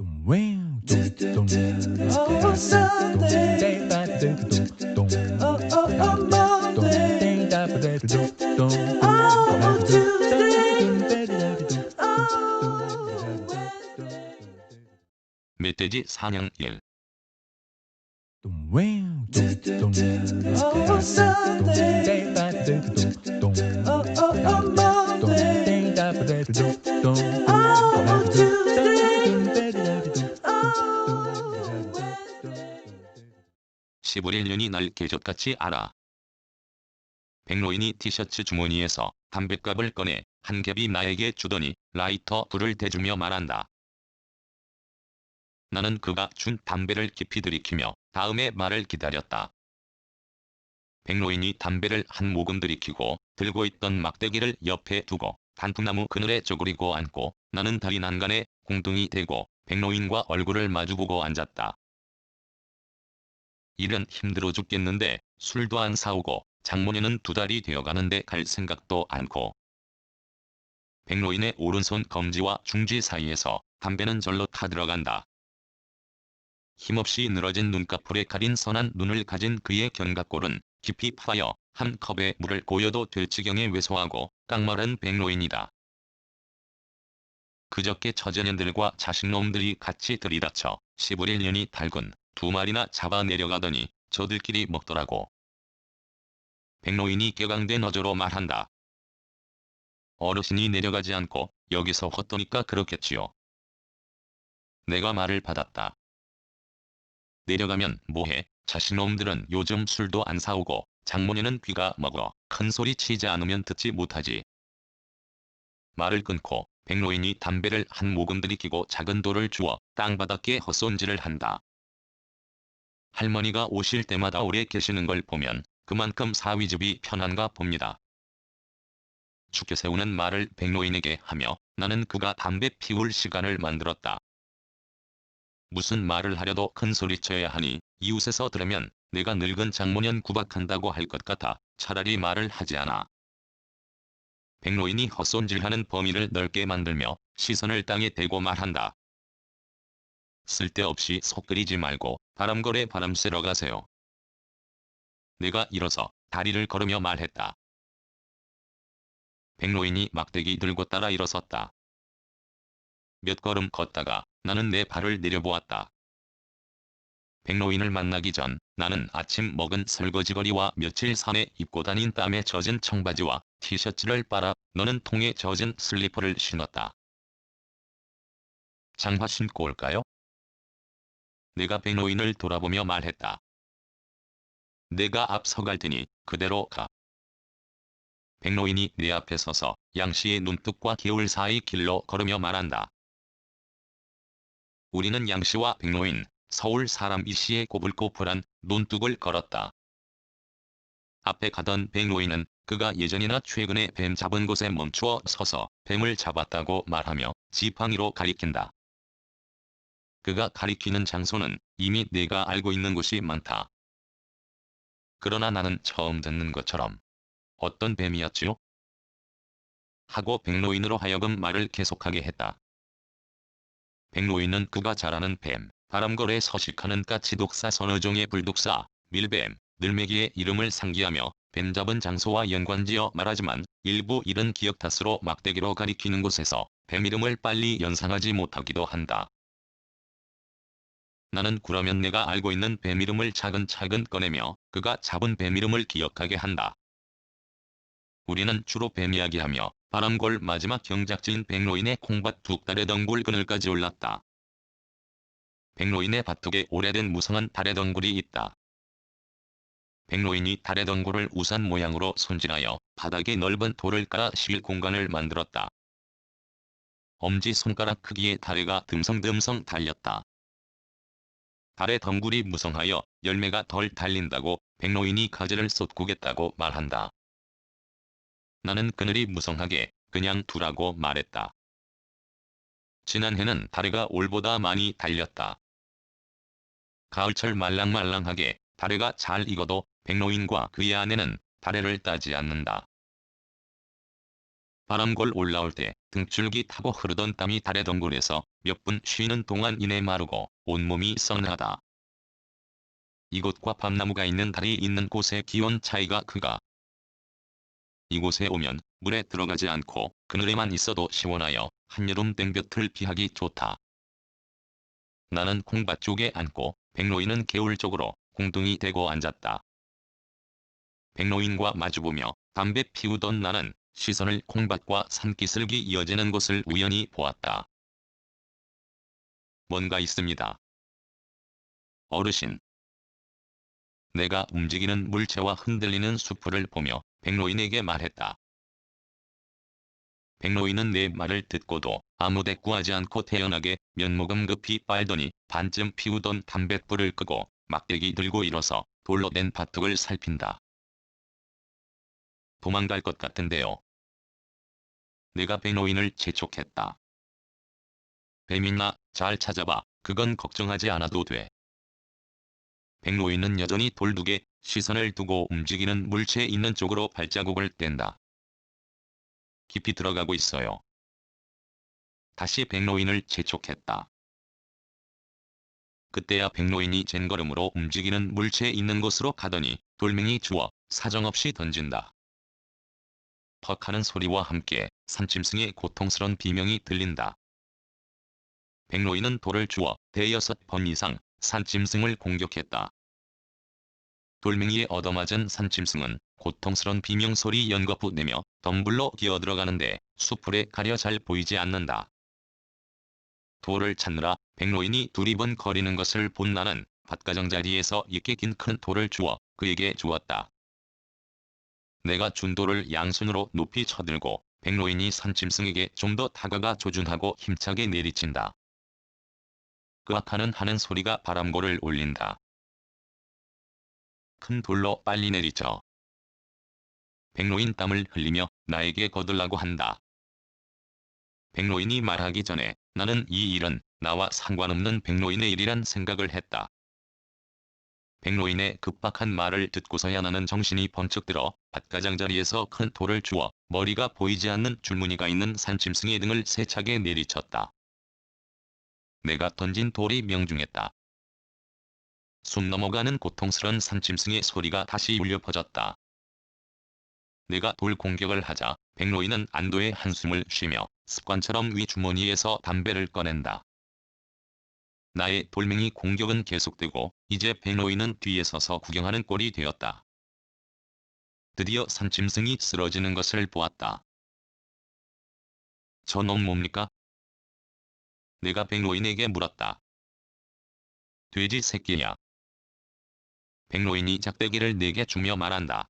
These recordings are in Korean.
Oh, Sunday. Oh, Monday. Oh, Tuesday. Oh, Wednesday. 멧돼지 사냥 1. Oh, Sunday. Oh, Monday. Oh, Tuesday. Oh, Wednesday. 15일 날 계적같이 알아. 백로인이 티셔츠 주머니에서 담뱃갑을 꺼내 한 겹이 나에게 주더니 라이터 불을 대주며 말한다. 나는 그가 준 담배를 깊이 들이키며 다음의 말을 기다렸다. 백로인이 담배를 한 모금 들이키고 들고 있던 막대기를 옆에 두고 단풍나무 그늘에 쪼그리고 앉고 나는 다리 난간에 공둥이 대고 백로인과 얼굴을 마주보고 앉았다. 일은 힘들어 죽겠는데 술도 안 사오고 장모녀는 2달이 되어가는데 갈 생각도 않고. 백로인의 오른손 검지와 중지 사이에서 담배는 절로 타들어간다. 힘없이 늘어진 눈꺼풀에 가린 선한 눈을 가진 그의 견갑골은 깊이 파여 한 컵에 물을 고여도 될 지경에 왜소하고 깡마른 백로인이다. 그저께 처자년들과 자식놈들이 같이 들이닥쳐 시부릴년이 달군 2마리나 잡아 내려가더니 저들끼리 먹더라고. 백로인이 격앙된 어조로 말한다. 어르신이 내려가지 않고 여기서 헛도니까 그렇겠지요. 내가 말을 받았다. 내려가면 뭐해? 자식놈들은 요즘 술도 안 사오고 장모녀는 귀가 먹어 큰소리 치지 않으면 듣지 못하지. 말을 끊고 백로인이 담배를 한 모금 들이키고 작은 돌을 주워 땅바닥에 헛손질을 한다. 할머니가 오실 때마다 오래 계시는 걸 보면 그만큼 사위집이 편한가 봅니다. 죽게 세우는 말을 백로인에게 하며 나는 그가 담배 피울 시간을 만들었다. 무슨 말을 하려도 큰 소리쳐야 하니 이웃에서 들으면 내가 늙은 장모년 구박한다고 할 것 같아 차라리 말을 하지 않아. 백로인이 헛손질하는 범위를 넓게 만들며 시선을 땅에 대고 말한다. 쓸데없이 속 끓이지 말고 바람거래 바람 쐬러 가세요. 내가 일어서 다리를 걸으며 말했다. 백로인이 막대기 들고 따라 일어섰다. 몇 걸음 걷다가 나는 내 발을 내려보았다. 백로인을 만나기 전 나는 아침 먹은 설거지거리와 며칠 산에 입고 다닌 땀에 젖은 청바지와 티셔츠를 빨아 너는 통에 젖은 슬리퍼를 신었다. 장화 신고 올까요? 내가 백로인을 돌아보며 말했다. 내가 앞서갈 테니 그대로 가. 백로인이 내 앞에 서서 양씨의 눈뚝과 개울 사이 길로 걸으며 말한다. 우리는 양씨와 백로인, 서울 사람 이씨의 꼬불꼬불한 눈뚝을 걸었다. 앞에 가던 백로인은 그가 예전이나 최근에 뱀 잡은 곳에 멈추어 서서 뱀을 잡았다고 말하며 지팡이로 가리킨다. 그가 가리키는 장소는 이미 내가 알고 있는 곳이 많다. 그러나 나는 처음 듣는 것처럼 어떤 뱀이었지요? 하고 백로인으로 하여금 말을 계속하게 했다. 백로인은 그가 잘 아는 뱀, 바람거래 서식하는 까치독사 서너 종의 불독사, 밀뱀, 늘매기의 이름을 상기하며 뱀 잡은 장소와 연관지어 말하지만 일부 이른 기억 탓으로 막대기로 가리키는 곳에서 뱀 이름을 빨리 연상하지 못하기도 한다. 나는 그러면 내가 알고 있는 뱀 이름을 차근차근 꺼내며 그가 잡은 뱀 이름을 기억하게 한다. 우리는 주로 뱀 이야기하며 바람골 마지막 경작지인 백로인의 콩밭 2달의 덩굴 그늘까지 올랐다. 백로인의 밭속에 오래된 무성한 달의 덩굴이 있다. 백로인이 달의 덩굴을 우산 모양으로 손질하여 바닥에 넓은 돌을 깔아 쉴 공간을 만들었다. 엄지손가락 크기의 다래가 듬성듬성 달렸다. 달의 덩굴이 무성하여 열매가 덜 달린다고 백로인이 가지를 쏟구겠다고 말한다. 나는 그늘이 무성하게 그냥 두라고 말했다. 지난해는 다래가 올보다 많이 달렸다. 가을철 말랑말랑하게 다래가 잘 익어도 백로인과 그의 아내는 다래를 따지 않는다. 바람골 올라올 때 등줄기 타고 흐르던 땀이 달의 덩굴에서 몇 분 쉬는 동안 이내 마르고 온몸이 서늘하다. 이곳과 밤나무가 있는 달이 있는 곳의 기온 차이가 크가. 이곳에 오면 물에 들어가지 않고 그늘에만 있어도 시원하여 한여름 땡볕을 피하기 좋다. 나는 콩밭 쪽에 앉고 백로인은 개울 쪽으로 공둥이 대고 앉았다. 백로인과 마주보며 담배 피우던 나는 시선을 콩밭과 산기슭이 이어지는 곳을 우연히 보았다. 뭔가 있습니다. 어르신. 내가 움직이는 물체와 흔들리는 수풀을 보며 백로인에게 말했다. 백로인은 내 말을 듣고도 아무 대꾸하지 않고 태연하게 면목은 급히 빨더니 반쯤 피우던 담뱃불을 끄고 막대기 들고 일어서 돌로 된 밭둑을 살핀다. 도망갈 것 같은데요. 내가 백로인을 재촉했다. 뱀이나 잘 찾아봐. 그건 걱정하지 않아도 돼. 백로인은 여전히 돌둑에 시선을 두고 움직이는 물체에 있는 쪽으로 발자국을 뗀다. 깊이 들어가고 있어요. 다시 백로인을 재촉했다. 그때야 백로인이 젠걸음으로 움직이는 물체에 있는 곳으로 가더니 돌멩이 주워 사정없이 던진다. 퍽 하는 소리와 함께 산짐승의 고통스런 비명이 들린다. 백로인은 돌을 주워 대여섯 번 이상 산짐승을 공격했다. 돌멩이에 얻어맞은 산짐승은 고통스런 비명소리 연거푸 내며 덤불로 기어들어가는데 수풀에 가려 잘 보이지 않는다. 돌을 찾느라 백로인이 두리번거리는 것을 본 나는 밭가정자리에서 익게 긴 큰 돌을 주워 그에게 주었다. 내가 준 돌을 양손으로 높이 쳐들고 백로인이 산짐승에게 좀 더 다가가 조준하고 힘차게 내리친다. 끄악하는 하는 소리가 바람골을 울린다. 큰 돌로 빨리 내리쳐. 백로인 땀을 흘리며 나에게 거들라고 한다. 백로인이 말하기 전에 나는 이 일은 나와 상관없는 백로인의 일이란 생각을 했다. 백로인의 급박한 말을 듣고서야 나는 정신이 번쩍 들어 밭가장자리에서 큰 돌을 주워 머리가 보이지 않는 줄무늬가 있는 산짐승의 등을 세차게 내리쳤다. 내가 던진 돌이 명중했다. 숨 넘어가는 고통스런 산짐승의 소리가 다시 울려 퍼졌다. 내가 돌 공격을 하자 백로인은 안도의 한숨을 쉬며 습관처럼 위 주머니에서 담배를 꺼낸다. 나의 돌멩이 공격은 계속되고 이제 백로인은 뒤에 서서 구경하는 꼴이 되었다. 드디어 산짐승이 쓰러지는 것을 보았다. 저놈 뭡니까? 내가 백로인에게 물었다. 돼지 새끼야. 백로인이 작대기를 내게 주며 말한다.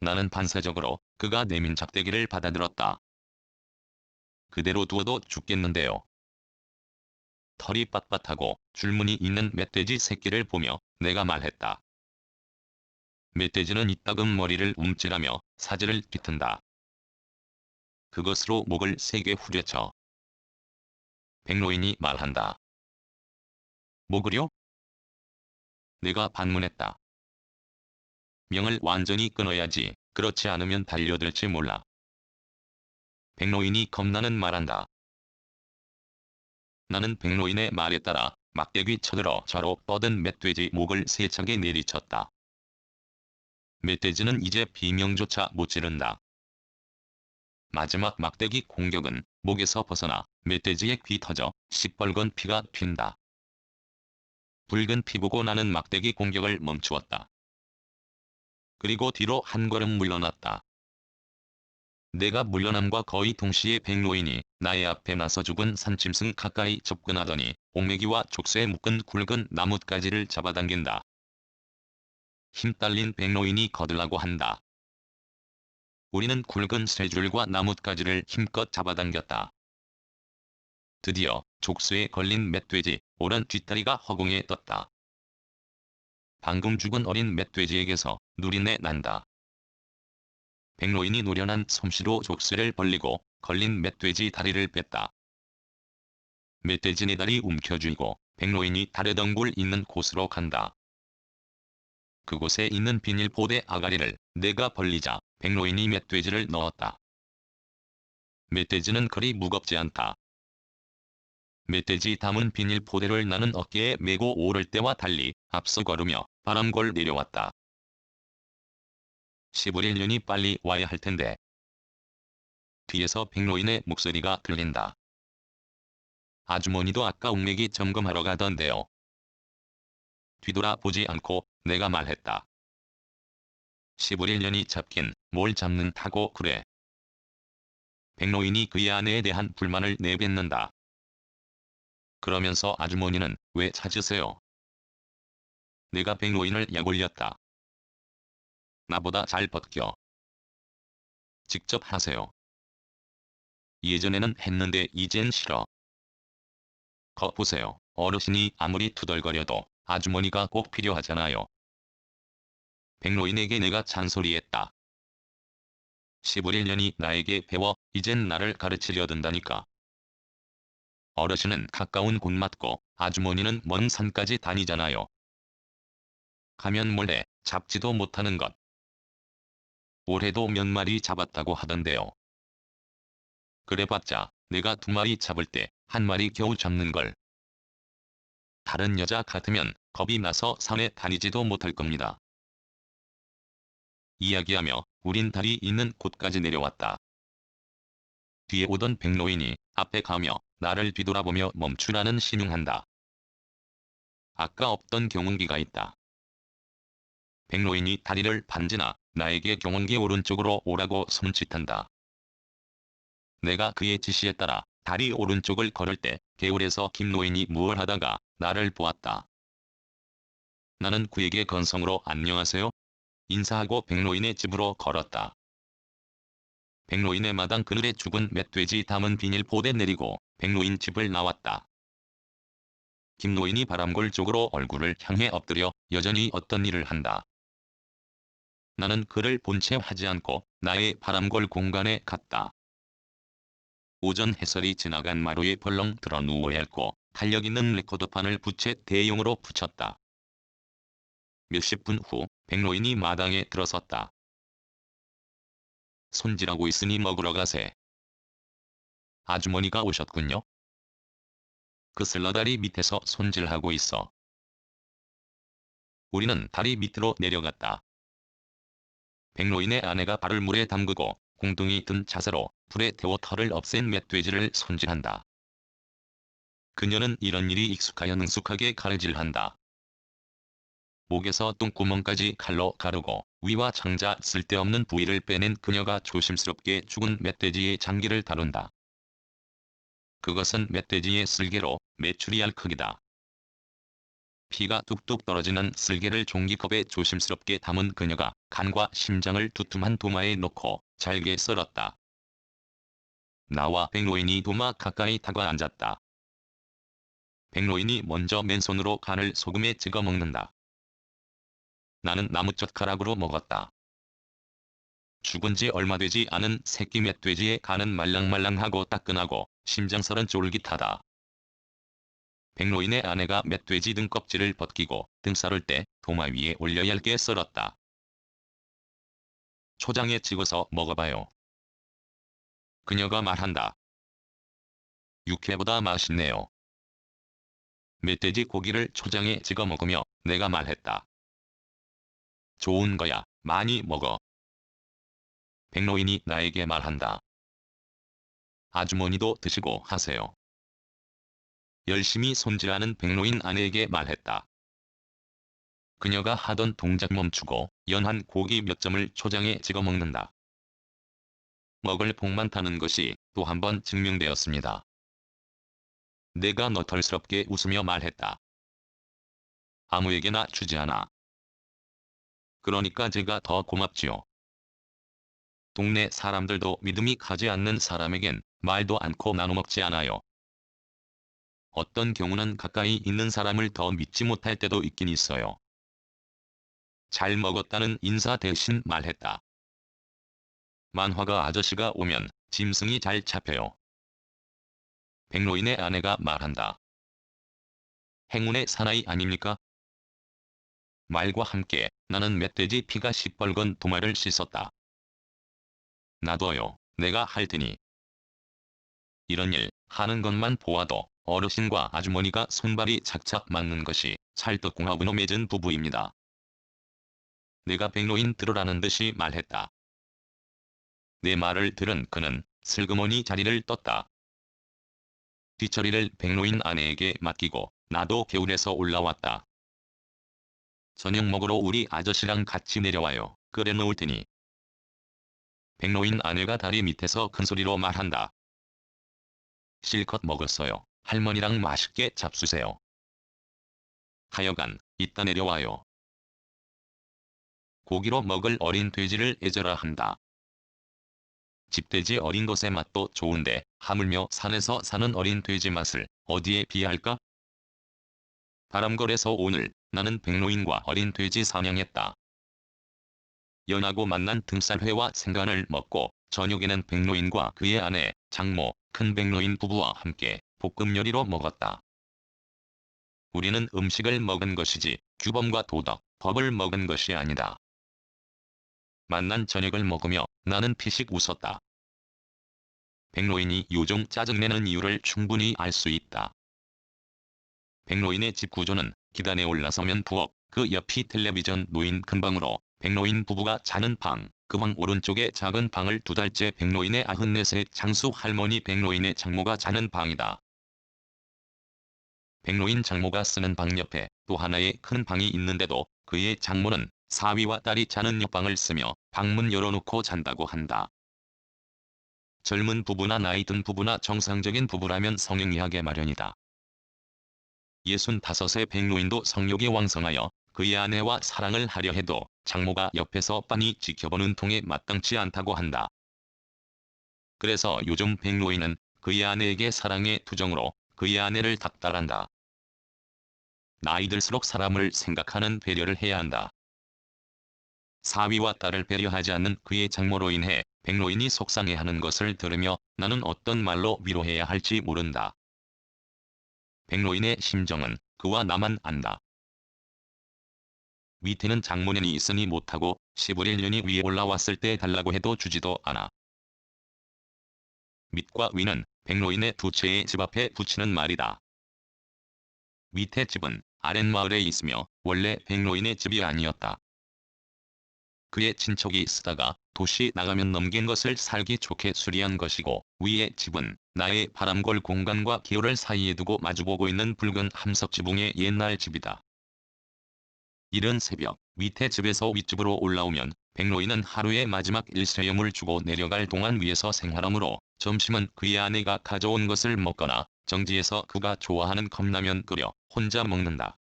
나는 반사적으로 그가 내민 작대기를 받아들었다. 그대로 두어도 죽겠는데요. 털이 빳빳하고 줄무늬 있는 멧돼지 새끼를 보며 내가 말했다. 멧돼지는 이따금 머리를 움찔하며 사지를 뒤튼다. 그것으로 목을 세게 후려쳐. 백로인이 말한다. 목을요? 내가 반문했다. 명을 완전히 끊어야지. 그렇지 않으면 달려들지 몰라. 백로인이 겁나는 말한다. 나는 백로인의 말에 따라 막대기 쳐들어 좌로 뻗은 멧돼지 목을 세차게 내리쳤다. 멧돼지는 이제 비명조차 못 지른다. 마지막 막대기 공격은 목에서 벗어나 멧돼지의 귀 터져 시뻘건 피가 튄다. 붉은 피 보고 나는 막대기 공격을 멈추었다. 그리고 뒤로 한 걸음 물러났다. 내가 물러남과 거의 동시에 백로인이 나의 앞에 나서 죽은 산짐승 가까이 접근하더니 옥매기와 족쇄에 묶은 굵은 나뭇가지를 잡아당긴다. 힘 딸린 백로인이 거들라고 한다. 우리는 굵은 쇠줄과 나뭇가지를 힘껏 잡아당겼다. 드디어 족쇄에 걸린 멧돼지 오른 뒷다리가 허공에 떴다. 방금 죽은 어린 멧돼지에게서 누린내 난다. 백로인이 노련한 솜씨로 족쇄를 벌리고 걸린 멧돼지 다리를 뺐다. 멧돼지네 다리 움켜쥐고 백로인이 달의 덩굴 있는 곳으로 간다. 그곳에 있는 비닐포대 아가리를 내가 벌리자 백로인이 멧돼지를 넣었다. 멧돼지는 그리 무겁지 않다. 멧돼지 담은 비닐 포대를 나는 어깨에 메고 오를 때와 달리 앞서 걸으며 바람골 내려왔다. 시부릴 년이 빨리 와야 할 텐데. 뒤에서 백로인의 목소리가 들린다. 아주머니도 아까 옥매기 점검하러 가던데요. 뒤돌아보지 않고 내가 말했다. 시부릴 년이 잡긴 뭘 잡는다고 그래. 백로인이 그의 아내에 대한 불만을 내뱉는다. 그러면서 아주머니는 왜 찾으세요? 내가 백로인을 약올렸다. 나보다 잘 벗겨. 직접 하세요. 예전에는 했는데 이젠 싫어. 거 보세요. 어르신이 아무리 투덜거려도 아주머니가 꼭 필요하잖아요. 백로인에게 내가 잔소리했다. 시부릴 년이 나에게 배워 이젠 나를 가르치려 든다니까. 어르신은 가까운 곳 맞고 아주머니는 먼 산까지 다니잖아요. 가면 몰래 잡지도 못하는 것. 올해도 몇 마리 잡았다고 하던데요. 그래봤자 내가 2마리 잡을 때 1마리 겨우 잡는걸. 다른 여자 같으면 겁이 나서 산에 다니지도 못할 겁니다. 이야기하며 우린 다리 있는 곳까지 내려왔다. 뒤에 오던 백로인이 앞에 가며 나를 뒤돌아보며 멈추라는 신용한다. 아까 없던 경운기가 있다. 백로인이 다리를 반지나 나에게 경운기 오른쪽으로 오라고 손짓한다. 내가 그의 지시에 따라 다리 오른쪽을 걸을 때 개울에서 김노인이 무얼 하다가 나를 보았다. 나는 그에게 건성으로 안녕하세요. 인사하고 백로인의 집으로 걸었다. 백로인의 마당 그늘에 죽은 멧돼지 담은 비닐 포대 내리고 백로인 집을 나왔다. 김노인이 바람골 쪽으로 얼굴을 향해 엎드려 여전히 어떤 일을 한다. 나는 그를 본 채 하지 않고 나의 바람골 공간에 갔다. 오전 해설이 지나간 마루에 벌렁 들어 누워야 했고 탄력 있는 레코더판을 부채 대용으로 붙였다. 몇십 분 후 백로인이 마당에 들어섰다. 손질하고 있으니 먹으러 가세. 아주머니가 오셨군요. 그 슬러다리 밑에서 손질하고 있어. 우리는 다리 밑으로 내려갔다. 백로인의 아내가 발을 물에 담그고 공둥이 든 자세로 불에 태워 털을 없앤 멧돼지를 손질한다. 그녀는 이런 일이 익숙하여 능숙하게 가르질한다. 목에서 똥구멍까지 칼로 가르고 위와 창자 쓸데없는 부위를 빼낸 그녀가 조심스럽게 죽은 멧돼지의 장기를 다룬다. 그것은 멧돼지의 쓸개로 메추리알 크기다. 피가 뚝뚝 떨어지는 쓸개를 종이컵에 조심스럽게 담은 그녀가 간과 심장을 두툼한 도마에 넣고 잘게 썰었다. 나와 백로인이 도마 가까이 다가 앉았다. 백로인이 먼저 맨손으로 간을 소금에 찍어 먹는다. 나는 나무젓가락으로 먹었다. 죽은 지 얼마 되지 않은 새끼 멧돼지의 간은 말랑말랑하고 따끈하고 심장살은 쫄깃하다. 백로인의 아내가 멧돼지 등껍질을 벗기고 등 썰을 때 도마 위에 올려 얇게 썰었다. 초장에 찍어서 먹어봐요. 그녀가 말한다. 육회보다 맛있네요. 멧돼지 고기를 초장에 찍어 먹으며 내가 말했다. 좋은 거야, 많이 먹어. 백로인이 나에게 말한다. 아주머니도 드시고 하세요. 열심히 손질하는 백로인 아내에게 말했다. 그녀가 하던 동작 멈추고 연한 고기 몇 점을 초장에 찍어 먹는다. 먹을 복만 타는 것이 또 한 번 증명되었습니다. 내가 너털스럽게 웃으며 말했다. 아무에게나 주지 않아. 그러니까 제가 더 고맙지요. 동네 사람들도 믿음이 가지 않는 사람에겐 말도 않고 나눠 먹지 않아요. 어떤 경우는 가까이 있는 사람을 더 믿지 못할 때도 있긴 있어요. 잘 먹었다는 인사 대신 말했다. 만화가 아저씨가 오면 짐승이 잘 잡혀요. 백로인의 아내가 말한다. 행운의 사나이 아닙니까? 말과 함께 나는 멧돼지 피가 시뻘건 도마를 씻었다. 놔둬요. 내가 할 테니. 이런 일 하는 것만 보아도 어르신과 아주머니가 손발이 착착 맞는 것이 찰떡궁합으로 맺은 부부입니다. 내가 백로인 들으라는 듯이 말했다. 내 말을 들은 그는 슬그머니 자리를 떴다. 뒷처리를 백로인 아내에게 맡기고 나도 개울에서 올라왔다. 저녁 먹으러 우리 아저씨랑 같이 내려와요. 끓여 놓을 테니. 백로인 아내가 다리 밑에서 큰소리로 말한다. 실컷 먹었어요. 할머니랑 맛있게 잡수세요. 하여간 이따 내려와요. 고기로 먹을 어린 돼지를 애절하 한다. 집돼지 어린 것의 맛도 좋은데 하물며 산에서 사는 어린 돼지 맛을 어디에 비할까? 바람걸에서 오늘 나는 백로인과 어린 돼지 사냥했다. 연하고 만난 등살회와 생간을 먹고 저녁에는 백로인과 그의 아내, 장모, 큰 백로인 부부와 함께 볶음 요리로 먹었다. 우리는 음식을 먹은 것이지 규범과 도덕, 법을 먹은 것이 아니다. 만난 저녁을 먹으며 나는 피식 웃었다. 백로인이 요즘 짜증내는 이유를 충분히 알 수 있다. 백로인의 집 구조는 계단에 올라서면 부엌, 그 옆이 텔레비전 놓인 큰 방으로 백로인 부부가 자는 방, 그 방 오른쪽에 작은 방을 2달째 백로인의 94세 장수 할머니 백로인의 장모가 자는 방이다. 백로인 장모가 쓰는 방 옆에 또 하나의 큰 방이 있는데도 그의 장모는 사위와 딸이 자는 옆방을 쓰며 방문 열어놓고 잔다고 한다. 젊은 부부나 나이 든 부부나 정상적인 부부라면 성행위하게 마련이다. 65세 백로인도 성욕이 왕성하여 그의 아내와 사랑을 하려 해도 장모가 옆에서 빤히 지켜보는 통에 마땅치 않다고 한다. 그래서 요즘 백로인은 그의 아내에게 사랑의 투정으로 그의 아내를 닥달한다. 나이 들수록 사람을 생각하는 배려를 해야 한다. 사위와 딸을 배려하지 않는 그의 장모로 인해 백로인이 속상해하는 것을 들으며 나는 어떤 말로 위로해야 할지 모른다. 백로인의 심정은 그와 나만 안다. 밑에는 장모년이 있으니 못하고 시부릴 년이 위에 올라왔을 때 달라고 해도 주지도 않아. 밑과 위는 백로인의 두 채의 집 앞에 붙이는 말이다. 밑의 집은 아랫마을에 있으며 원래 백로인의 집이 아니었다. 그의 친척이 쓰다가 도시 나가면 넘긴 것을 살기 좋게 수리한 것이고 위의 집은 나의 바람걸 공간과 기호를 사이에 두고 마주보고 있는 붉은 함석 지붕의 옛날 집이다. 이른 새벽 밑의 집에서 윗집으로 올라오면 백로인은 하루의 마지막 일쇄염을 주고 내려갈 동안 위에서 생활하므로 점심은 그의 아내가 가져온 것을 먹거나 정지에서 그가 좋아하는 컵라면 끓여 혼자 먹는다.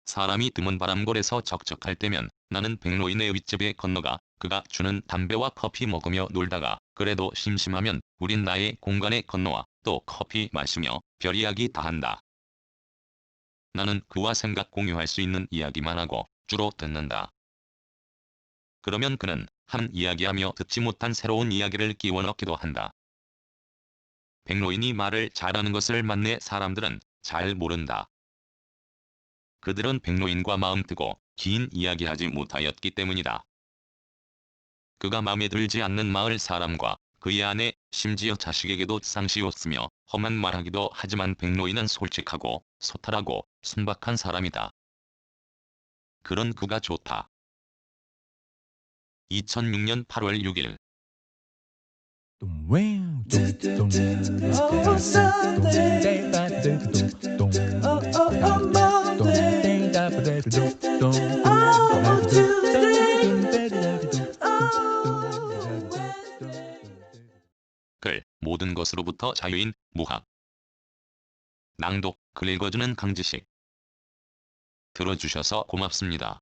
사람이 드문 바람골에서 적적할 때면 나는 백로인의 윗집에 건너가 그가 주는 담배와 커피 먹으며 놀다가 그래도 심심하면 우린 나의 공간에 건너와 또 커피 마시며 별 이야기 다 한다. 나는 그와 생각 공유할 수 있는 이야기만 하고 주로 듣는다. 그러면 그는 한 이야기하며 듣지 못한 새로운 이야기를 끼워 넣기도 한다. 백로인이 말을 잘하는 것을 만내 사람들은 잘 모른다. 그들은 백로인과 마음 뜨고 긴 이야기하지 못하였기 때문이다. 그가 마음에 들지 않는 마을 사람과 그의 아내 심지어 자식에게도 상시였으며 험한 말하기도 하지만 백로인은 솔직하고 소탈하고 순박한 사람이다. 그런 그가 좋다. 2006년 8월 6일 글 모든 것으로부터 자유인 무학 낭독 글 읽어주는 강지식 들어주셔서 고맙습니다.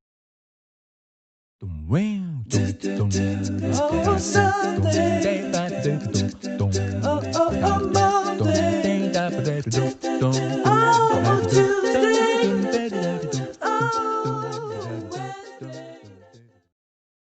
Dum